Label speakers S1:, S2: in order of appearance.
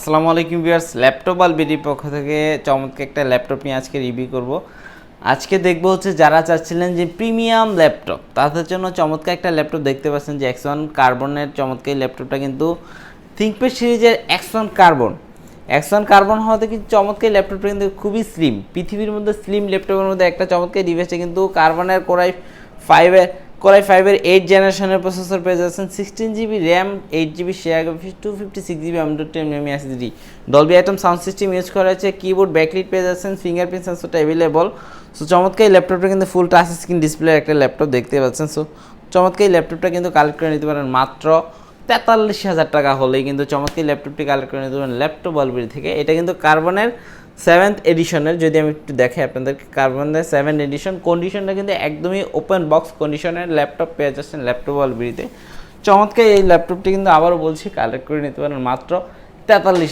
S1: আসসালামু আলাইকুম viewers, laptop আলবিডির পক্ষ থেকে চমৎকার একটা ল্যাপটপ নিয়ে আজকে রিভিউ করব। আজকে দেখব হচ্ছে যারা চাচ্ছিলেন যে প্রিমিয়াম ল্যাপটপ, তাদের জন্য চমৎকার একটা ল্যাপটপ দেখতে পাচ্ছেন যে X1 কার্বনের চমৎকার ল্যাপটপটা কিন্তু থিঙ্কপ্যাড সিরিজের X1 কার্বন হওয়াতে কিন্তু চমৎকার ল্যাপটপটা কিন্তু খুবই স্লিম, পৃথিবীর মধ্যে স্লিম ল্যাপটপের মধ্যে একটা চমৎকার ডিভাইসে কিন্তু কার্বনের কোরাই 5-এর 8 জেনারেশনের প্রসেসর পেয়ে যাচ্ছেন, 16 GB RAM, 8 GB share, 256 GB MD SSD, Dolby atom sound system use করা হয়েছে, কিবোর্ড ব্যাকলিট পেয়ে যাচ্ছেন, ফিঙ্গারপ্রিন্ট সেন্সরটা অ্যাভেলেবল। সো চমৎকার এই ল্যাপটপটা কিন্তু ফুল টাচ স্ক্রিন ডিসপ্লে একটা ল্যাপটপ দেখতে পাচ্ছেন। সো চমৎকার এই ল্যাপটপটা কিন্তু কালেক্ট করে নিতে পারেন মাত্র 43,000 টাকা হলেই কিন্তু চমৎকার ল্যাপটপটি কালেক্ট করে নিতে পারেন ল্যাপটপ আলবিডি থেকে। এটা কিন্তু কার্বনের 7th এডিশনের, যদি আমি একটু দেখাই আপনাদেরকে, কার্বনের 7 এডিশন, কন্ডিশনটা কিন্তু একদমই ওপেন বক্স কন্ডিশনের ল্যাপটপ পেয়ে যাচ্ছেন ল্যাপটপ আলবিডিতে। চমৎকার এই ল্যাপটপটি কিন্তু আবারও বলছি কালেক্ট করে নিতে পারেন মাত্র 43,000